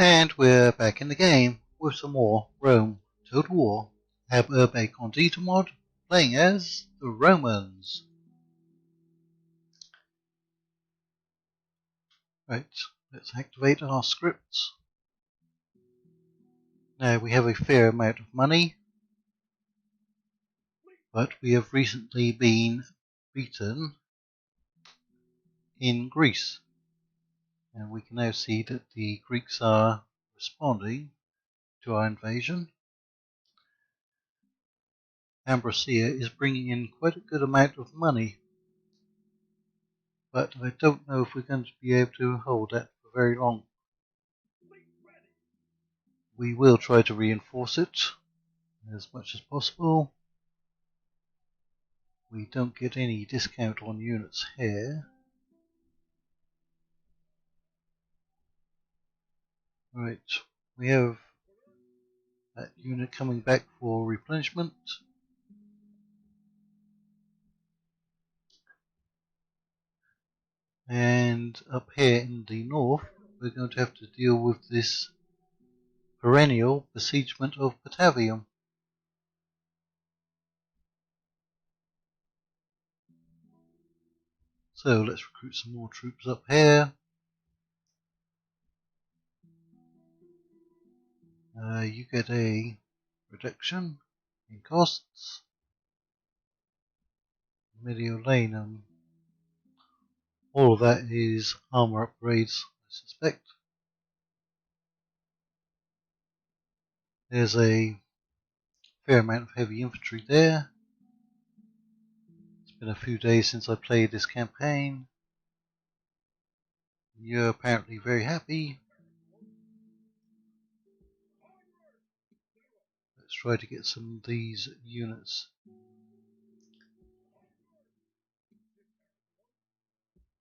And we're back in the game with some more Rome Total War. Have Urbe Condita mod playing as the Romans. Right, let's activate our scripts. Now we have a fair amount of money, but we have recently been beaten in Greece. And we can now see that the Greeks are responding to our invasion. Ambrosia is bringing in quite a good amount of money, but I don't know if we're going to be able to hold that for very long. We will try to reinforce it as much as possible. We don't get any discount on units here. Right, we have that unit coming back for replenishment. And up here in the north, we're going to have to deal with this perennial besiegement of Batavium. So let's recruit some more troops up here. You get a reduction in costs. Mediolanum. All of that is armor upgrades, I suspect. There's a fair amount of heavy infantry there. It's been a few days since I played this campaign. You're apparently very happy. Let's try to get some of these units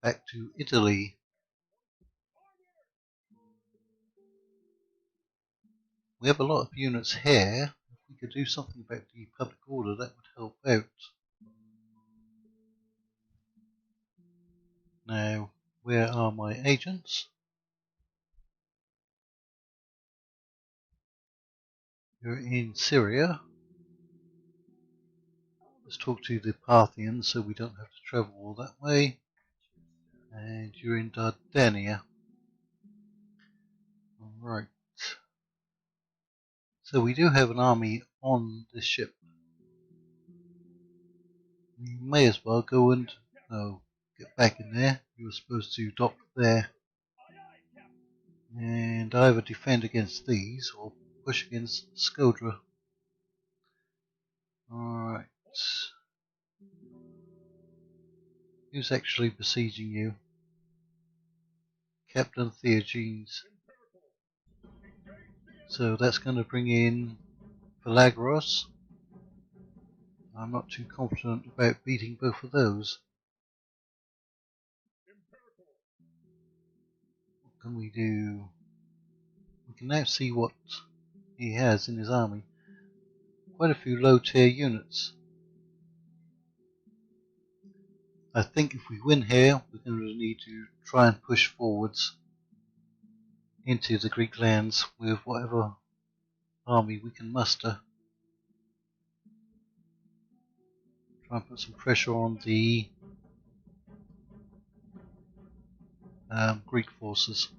back to Italy. We have a lot of units here. If we could do something about the public order, that would help out. Now, where are my agents? You're in Syria. Let's talk to the Parthians so we don't have to travel all that way. And you're in Dardania. Alright. So we do have an army on this ship. We may as well go and get back in there. You were supposed to dock there. And either defend against these or push against Skodra. Alright. Who's actually besieging you? Captain Theogenes. So that's going to bring in Pelagros. I'm not too confident about beating both of those. What can we do? We can now see what he has in his army. Quite a few low tier units. I think if we win here, we're going to need to try and push forwards into the Greek lands with whatever army we can muster. Try and put some pressure on the Greek forces.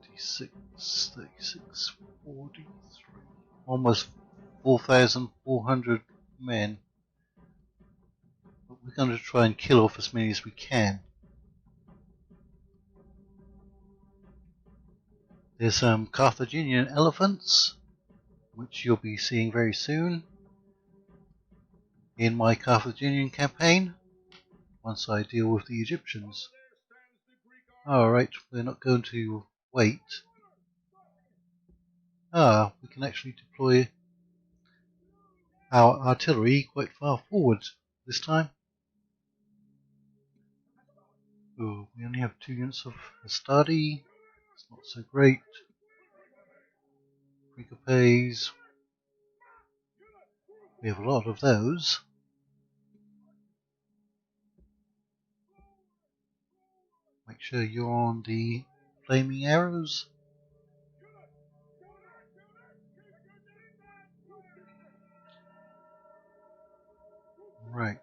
26, 36, 43, almost 4,400 men. But we're going to try and kill off as many as we can. There's some Carthaginian elephants, which you'll be seeing very soon in my Carthaginian campaign, once I deal with the Egyptians. Alright, we're not going to wait. We can actually deploy our artillery quite far forward this time. Oh, we only have 2 units of Hastati. It's not so great. Precapes. We have a lot of those. Make sure you're on the flaming arrows. Right.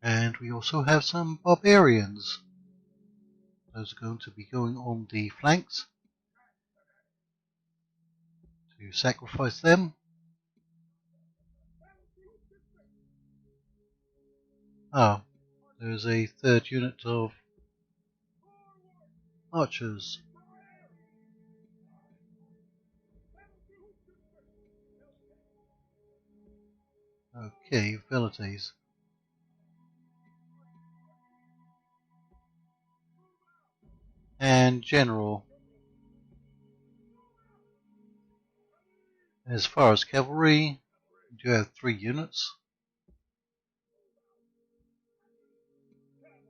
And we also have some barbarians. Those are going to be going on the flanks to sacrifice them. Ah, there's a third unit of archers. Okay, abilities. And general. As far as cavalry, we do have 3 units,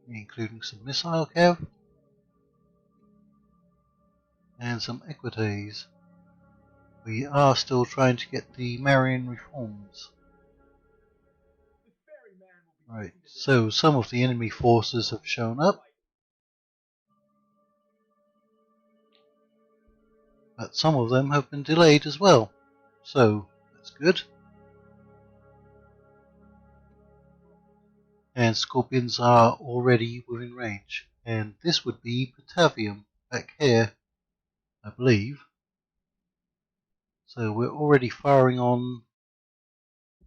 including some missile cav and some equites. We are still trying to get the Marian reforms. Right, so some of the enemy forces have shown up, but some of them have been delayed as well, so that's good. And scorpions are already within range, and this would be Batavium back here, I believe. So we're already firing on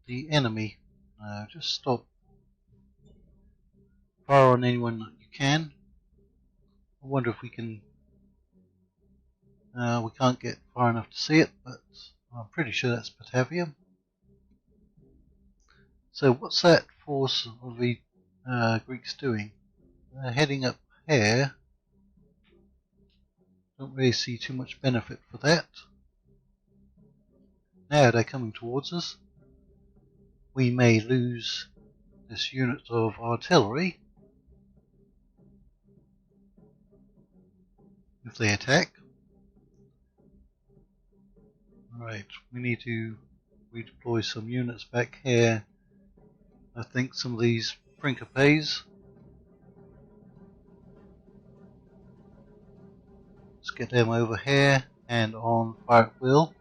the enemy. Just stop. Fire on anyone that you can. I wonder if we can. We can't get far enough to see it, but I'm pretty sure that's Batavium. So what's that force of the Greeks doing? They're heading up here. Don't really see too much benefit for that. Now they're coming towards us. We may lose this unit of artillery if they attack. Right, we need to redeploy some units back here. I think some of these Principes. Let's get them over here and on fire at will.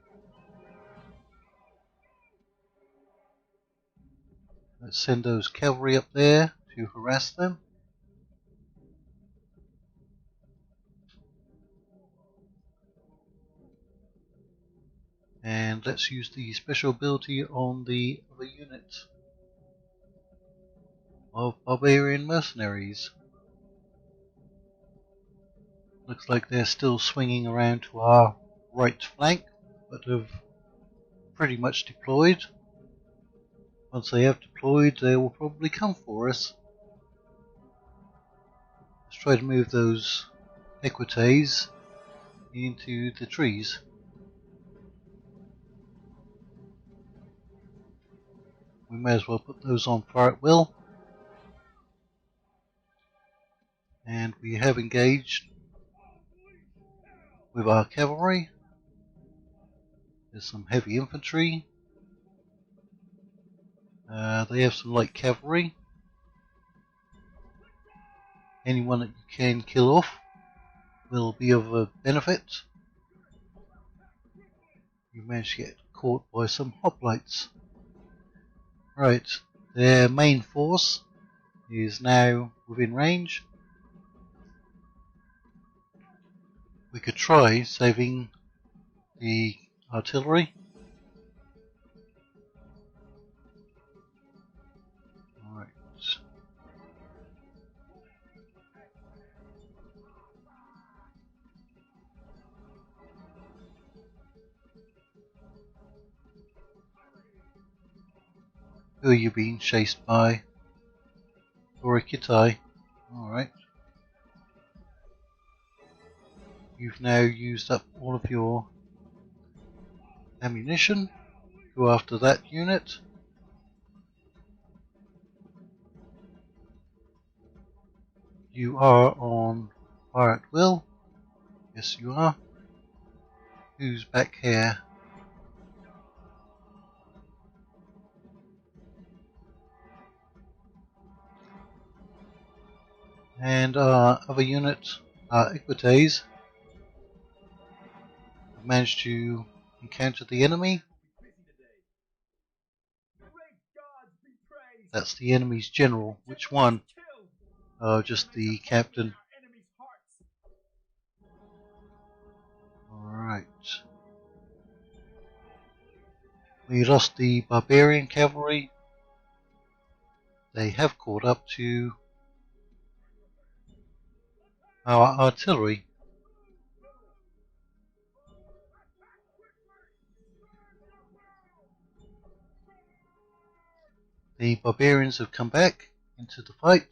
Let's send those cavalry up there to harass them. And let's use the special ability on the other unit of barbarian mercenaries. Looks like they're still swinging around to our right flank, but have pretty much deployed. Once they have deployed, they will probably come for us. Let's try to move those equites into the trees. We may as well put those on fire at will. And we have engaged with our cavalry. There's some heavy infantry. They have some light cavalry. Anyone that you can kill off will be of a benefit. You managed to get caught by some hoplites. Right, their main force is now within range. We could try saving the artillery. Alright. Who are you being chased by? Orikitai. Alright. You've now used up all of your ammunition. Go after that unit. You are on fire at will. Yes, you are. Who's back here? And our other unit, our Equites, have managed to encounter the enemy. That's the enemy's general. Which one? Oh, just the captain. Alright. We lost the barbarian cavalry. They have caught up to our artillery. The barbarians have come back into the fight.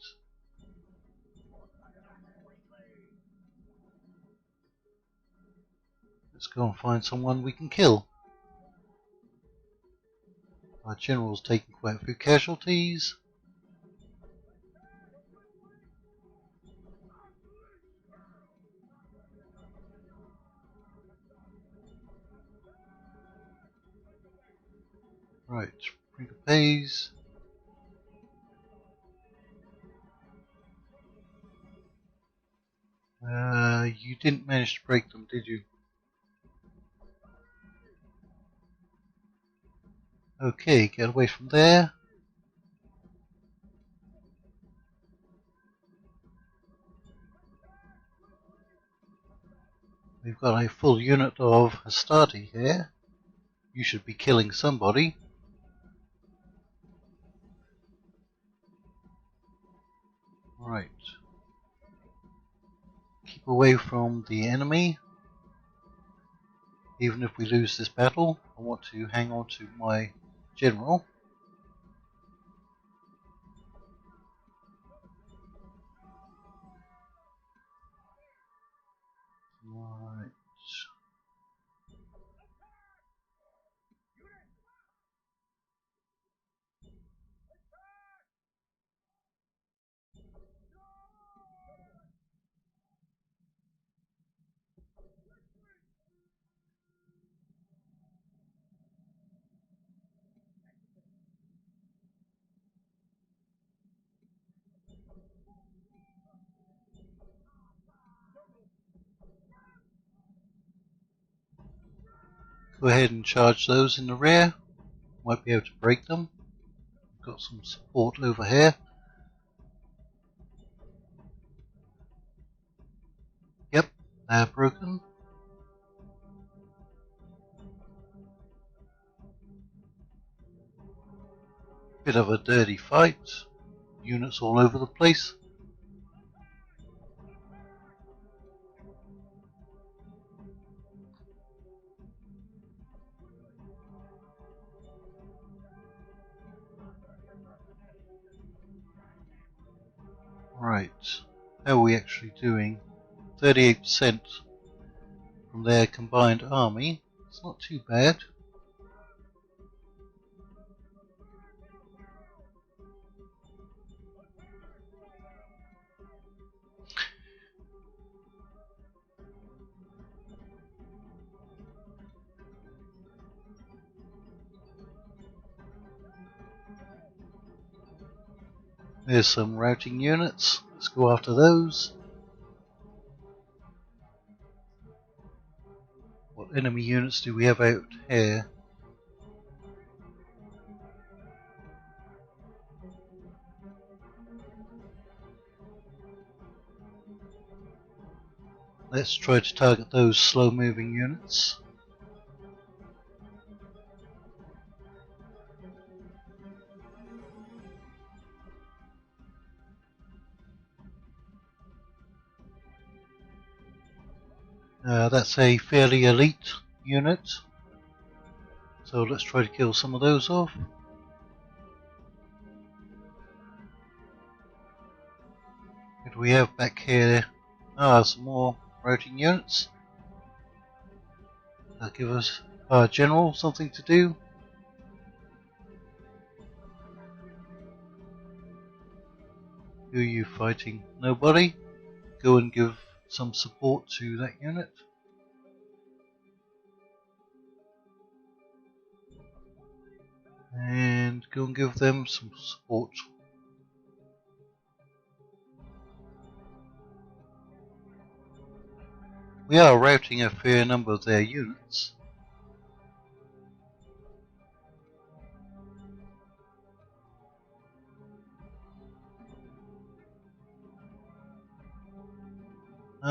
Let's go and find someone we can kill. Our general's taking quite a few casualties. Right, bring the pays. You didn't manage to break them, did you? Okay, get away from there. We've got a full unit of Hastati here. You should be killing somebody. Right. Keep away from the enemy. Even if we lose this battle, I want to hang on to my general. Right. Go ahead and charge those in the rear. Might be able to break them. Got some support over here. Yep, they're broken. Bit of a dirty fight. Units all over the place. Right, how are we actually doing? 38% from their combined army. It's not too bad. There's some routing units. Let's go after those. What enemy units do we have out here? Let's try to target those slow moving units. That's a fairly elite unit. So let's try to kill some of those off. What do we have back here? Some more routing units. That'll give us our general something to do. Who are you fighting? Nobody? Go and give some support to that unit. And go and give them some support. We are routing a fair number of their units.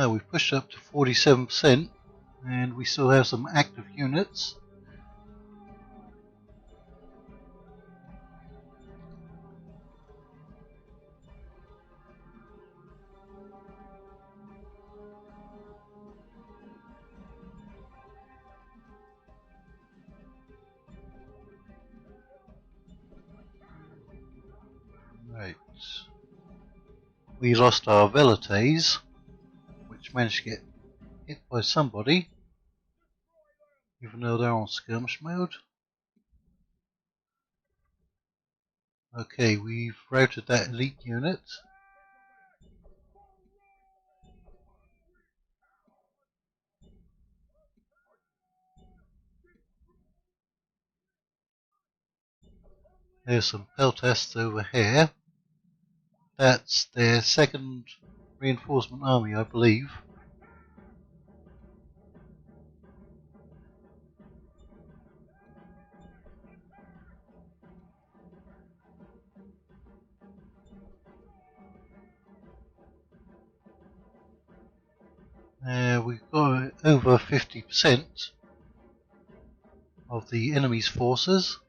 We've pushed up to 47%, and we still have some active units. Right. We lost our velites, which managed to get hit by somebody, even though they're on skirmish mode. Okay, we've routed that elite unit. There's some peltasts over here. That's their second reinforcement army, I believe. We've got over 50% of the enemy's forces.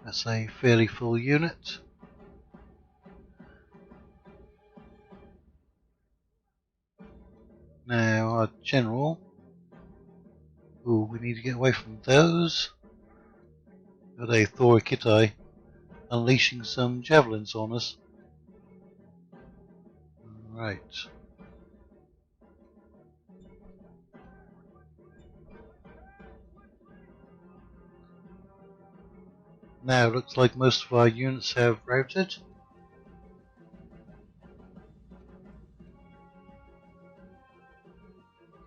That's a fairly full unit. Now our general. Ooh, we need to get away from those. Got a Thorikite unleashing some javelins on us. Right. Now it looks like most of our units have routed.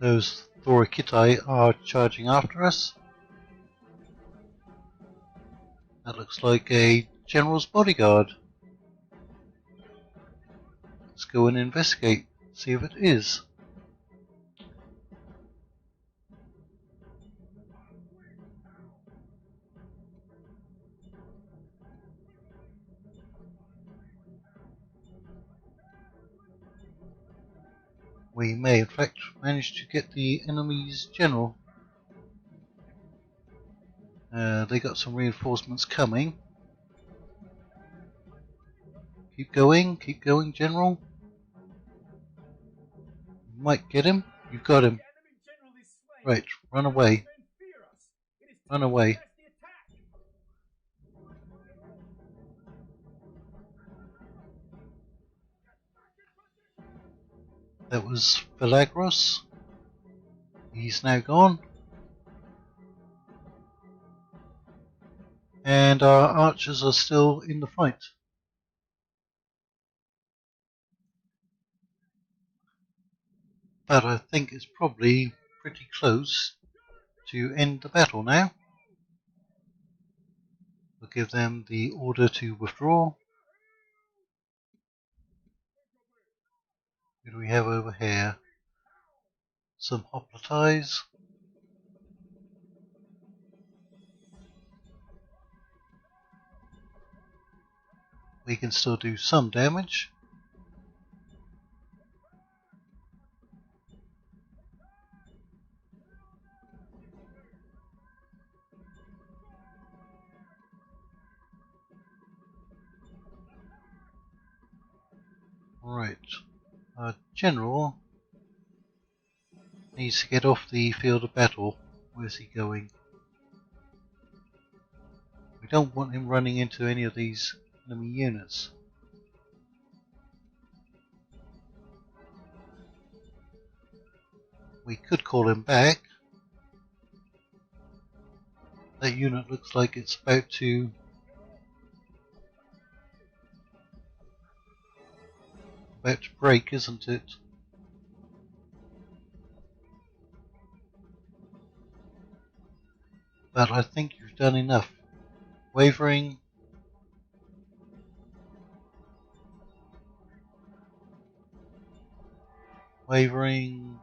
Those Thorikite are charging after us. That looks like a general's bodyguard. Let's go and investigate, see if it is. We may in fact manage to get the enemy's general. They got some reinforcements coming. Keep going, general. You might get him. You've got him. Right, run away. Run away. That was Felagros. He's now gone. And our archers are still in the fight. But I think it's probably pretty close to end the battle now. We'll give them the order to withdraw. Who do we have over here? Some hoplites. We can still do some damage. Right. Our general needs to get off the field of battle. Where's he going? We don't want him running into any of these enemy units. We could call him back. That unit looks like it's about to break, isn't it? But I think you've done enough. Wavering. Wavering.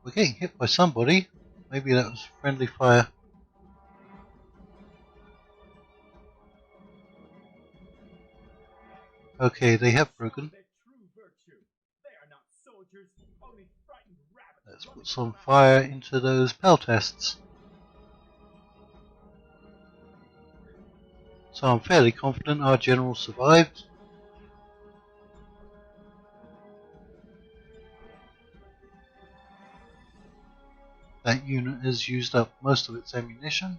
We're getting hit by somebody. Maybe that was friendly fire. Okay, they have broken. Let's put some fire into those peltests. So I'm fairly confident our general survived. That unit has used up most of its ammunition.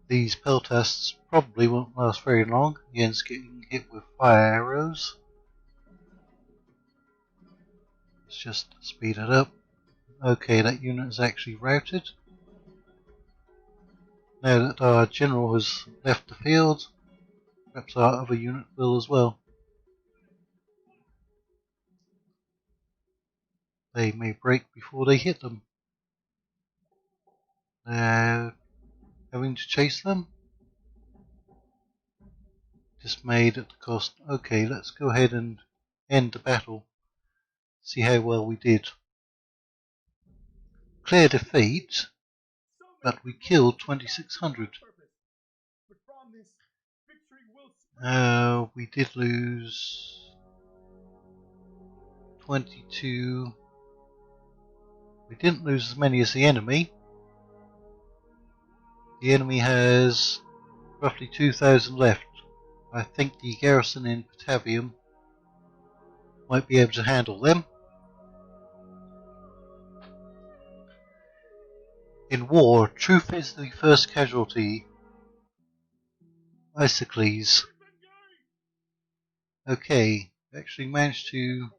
These peltests probably won't last very long against getting hit with fire arrows. Let's just speed it up. Okay, that unit is actually routed. Now that our general has left the field, perhaps our other unit will as well. They may break before they hit them. Now, having to chase them. Dismayed at the cost. Okay, let's go ahead and end the battle. See how well we did. Clear defeat, but we killed 2,600. We did lose 22. We didn't lose as many as the enemy. The enemy has roughly 2,000 left. I think the garrison in Batavium might be able to handle them. In war, truth is the first casualty. Isocles. Okay, actually managed to...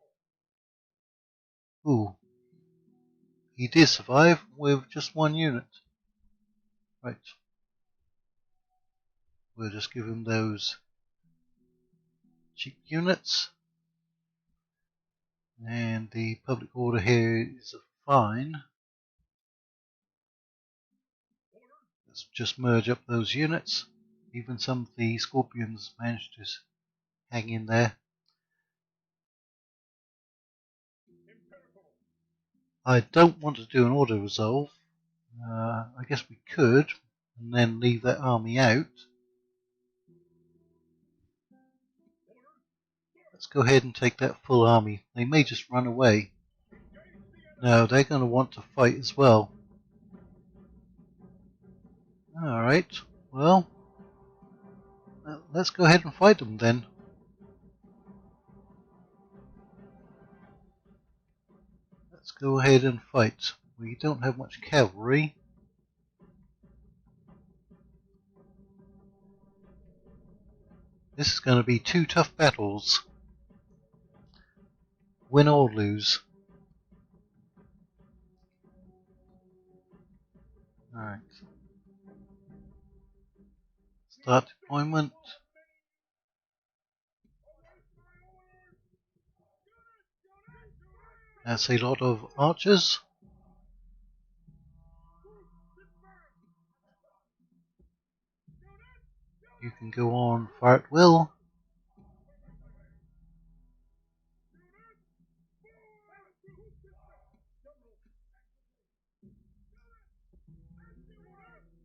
Ooh. He did survive with just one unit. Right. We'll just give him those cheap units. And the public order here is a fine. Let's just merge up those units. Even some of the scorpions managed to hang in there. I don't want to do an auto resolve. I guess we could, and then leave that army out. Let's go ahead and take that full army. They may just run away. No, they're going to want to fight as well. Alright, well, let's go ahead and fight them then. Let's go ahead and fight. We don't have much cavalry. This is going to be two tough battles. Win or lose. Alright. Start deployment. That's a lot of archers. You can go on fire at will.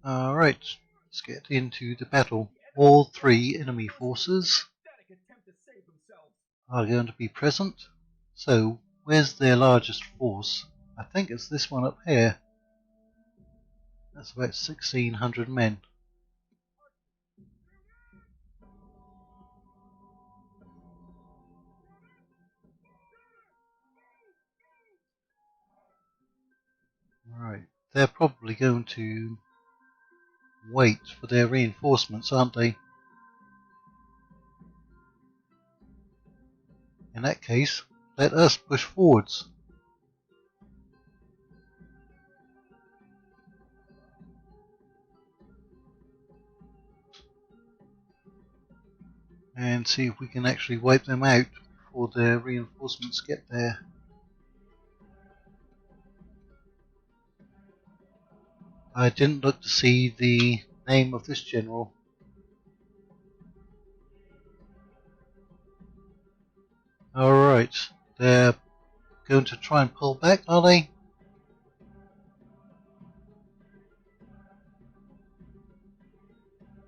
Alright, let's get into the battle. All three enemy forces are going to be present. So, where's their largest force? I think it's this one up here. That's about 1,600 men. Right, they're probably going to wait for their reinforcements, aren't they? In that case, let us push forwards. And see if we can actually wipe them out before their reinforcements get there. I didn't look to see the name of this general. Alright, they're going to try and pull back, are they?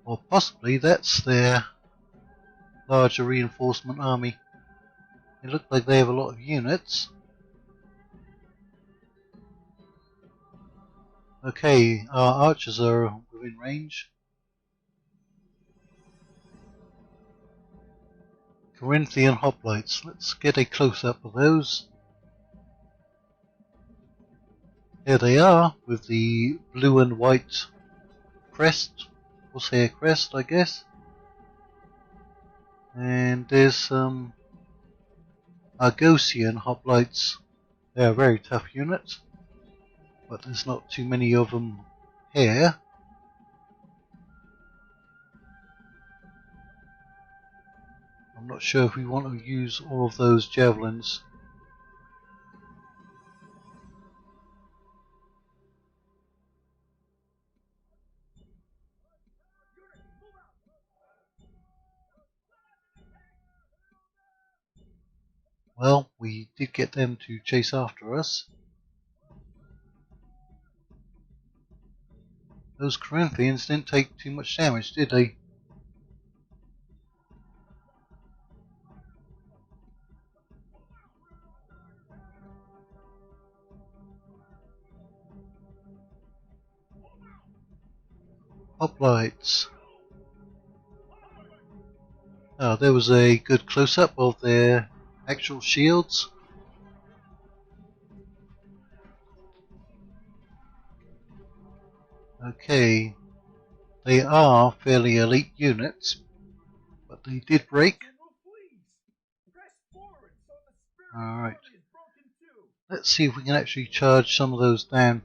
Or possibly that's their larger reinforcement army. It looks like they have a lot of units. Okay, our archers are within range. Corinthian hoplites. Let's get a close-up of those. There they are, with the blue and white crest. We'll say a crest, I guess. And there's some Argosian hoplites. They're a very tough unit, but there's not too many of them here. I'm not sure if we want to use all of those javelins. Well, we did get them to chase after us. Those Corinthians didn't take too much damage, did they? Hoplites. Oh, there was a good close-up of their actual shields. Okay, they are fairly elite units, but they did break. Alright, let's see if we can actually charge some of those down.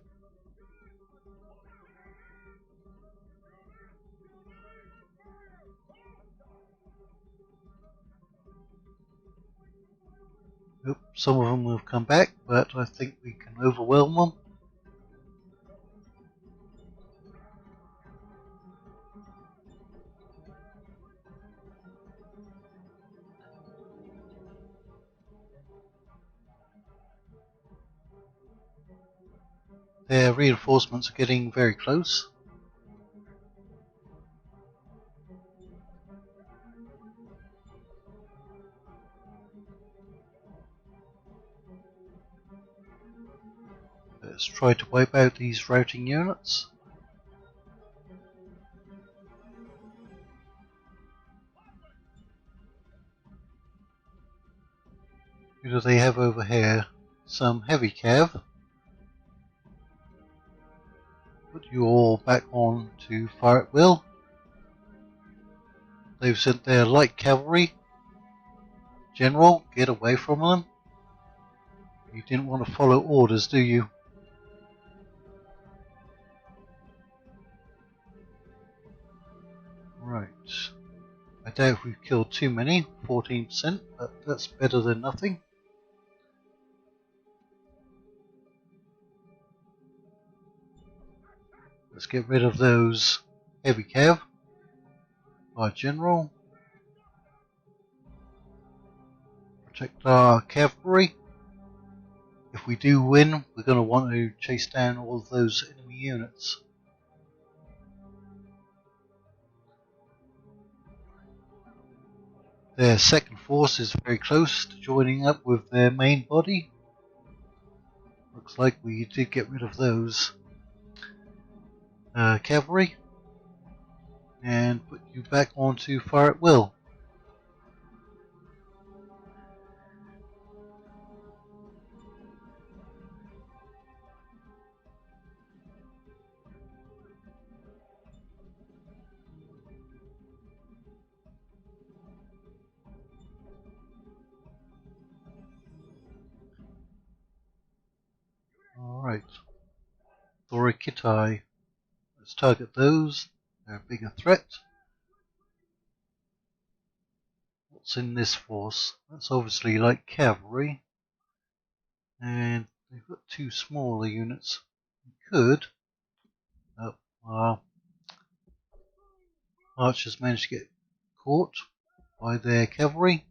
Oop, some of them have come back, but I think we can overwhelm them. Their reinforcements are getting very close. Let's try to wipe out these routing units. Who do they have over here? Some heavy cav. Put you all back on to fire at will. They've sent their light cavalry. General, get away from them. You didn't want to follow orders, do you? Right. I doubt if we've killed too many, 14%, but that's better than nothing. Let's get rid of those heavy cav. Our general. Protect our cavalry. If we do win, we're going to want to chase down all of those enemy units. Their second force is very close to joining up with their main body. Looks like we did get rid of those cavalry and put you back onto fire at will. Alright. Thorikitai. Let's target those. They're a bigger threat. What's in this force? That's obviously like cavalry. And they've got two smaller units. We could Our archers managed to get caught by their cavalry.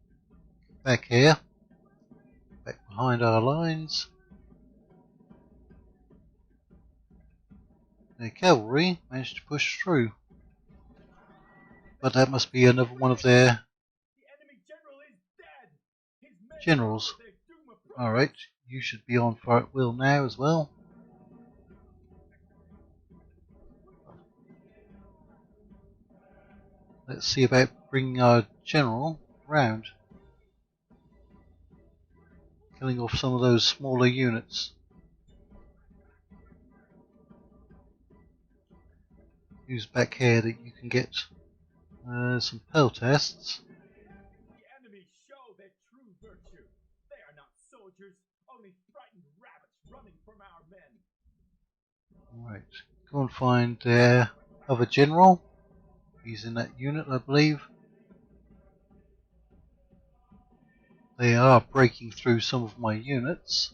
Back here, back behind our lines. Their cavalry managed to push through, but that must be another one of their generals. Alright, you should be on fire at will now as well. Let's see about bringing our general round, killing off some of those smaller units. Use back here that you can get some pearl tests. The enemy show their true virtue. They are not soldiers, only frightened rabbits running from our men. Right, go and find their other general. He's in that unit, I believe. They are breaking through some of my units.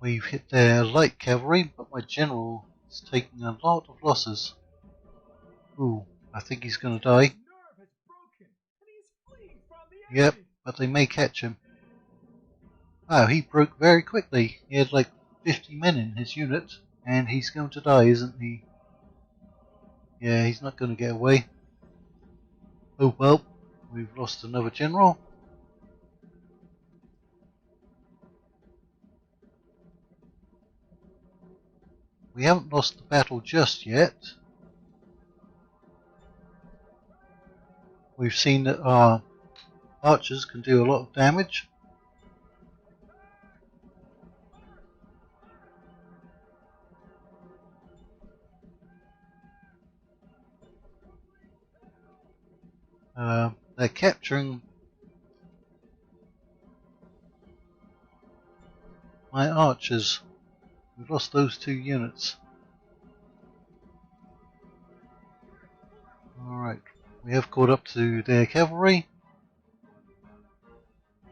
We've hit their light cavalry, but my general is taking a lot of losses. Ooh, I think he's going to die. Yep, but they may catch him. Oh, he broke very quickly. He had like 50 men in his unit, and he's going to die, isn't he? Yeah, he's not going to get away. Oh well, we've lost another general. We haven't lost the battle just yet. We've seen that our archers can do a lot of damage. They're capturing my archers. We've lost those 2 units. Alright, we have caught up to their cavalry.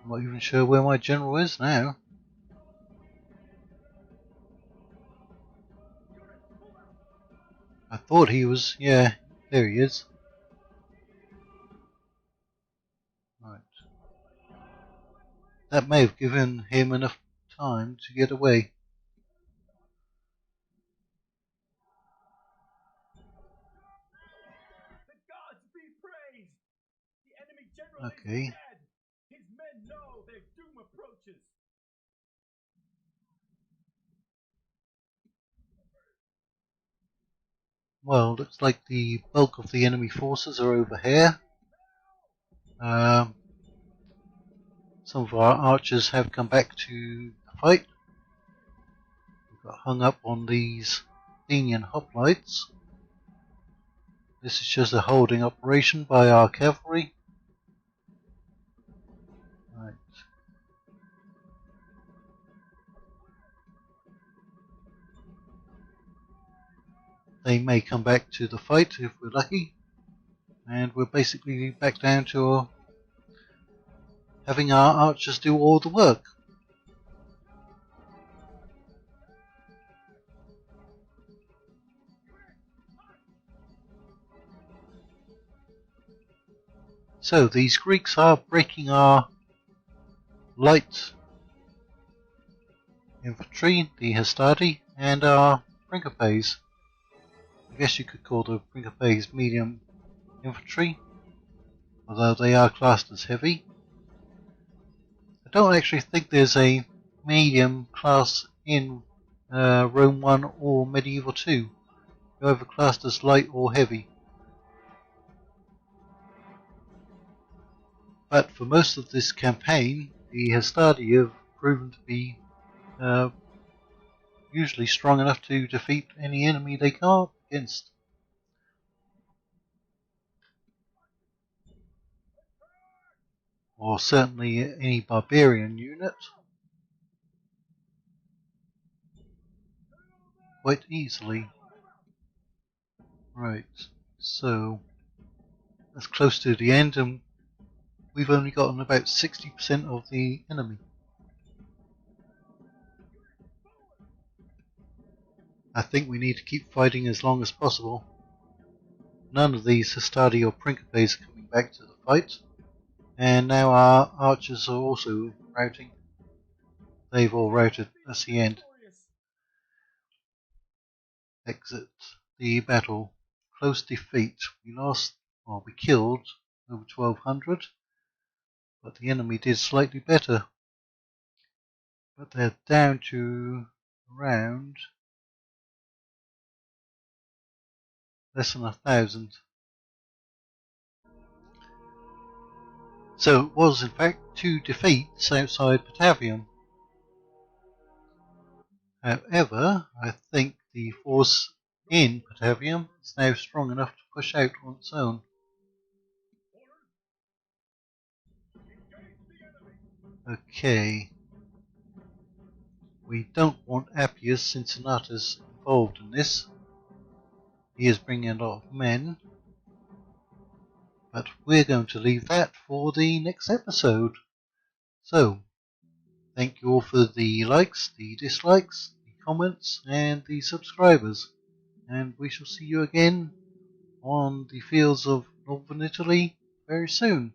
I'm not even sure where my general is now. I thought he was, yeah, there he is. Right. That may have given him enough time to get away. The gods be praised! The enemy general Okay. is dead! His men know their doom approaches! Well, looks like the bulk of the enemy forces are over here. Some of our archers have come back to the fight. We've got hung up on these Athenian hoplites. This is just a holding operation by our cavalry. Right. They may come back to the fight if we're lucky. And we're basically back down to having our archers do all the work. So these Greeks are breaking our light infantry, the Hastati, and our Principes. I guess you could call the Principes medium infantry, although they are classed as heavy. I don't actually think there's a medium class in Rome 1 or Medieval 2, either classed as light or heavy. But for most of this campaign, the Hastati have proven to be usually strong enough to defeat any enemy they come up against. Or certainly any barbarian unit. Quite easily. Right, so that's close to the end, and we've only gotten about 60% of the enemy. I think we need to keep fighting as long as possible. None of these Hastadi or Principes are coming back to the fight, and now our archers are also routing. They've all routed. That's the end. Exit the battle. Close defeat. We lost, well, we killed over 1200, but the enemy did slightly better. But they're down to around less than 1,000. So it was in fact 2 defeats outside Batavium. However, I think the force in Batavium is now strong enough to push out on its own. Okay. We don't want Appius Cincinnatus involved in this. He is bringing a lot of men. But we're going to leave that for the next episode. So, thank you all for the likes, the dislikes, the comments, and the subscribers. And we shall see you again on the fields of Northern Italy very soon.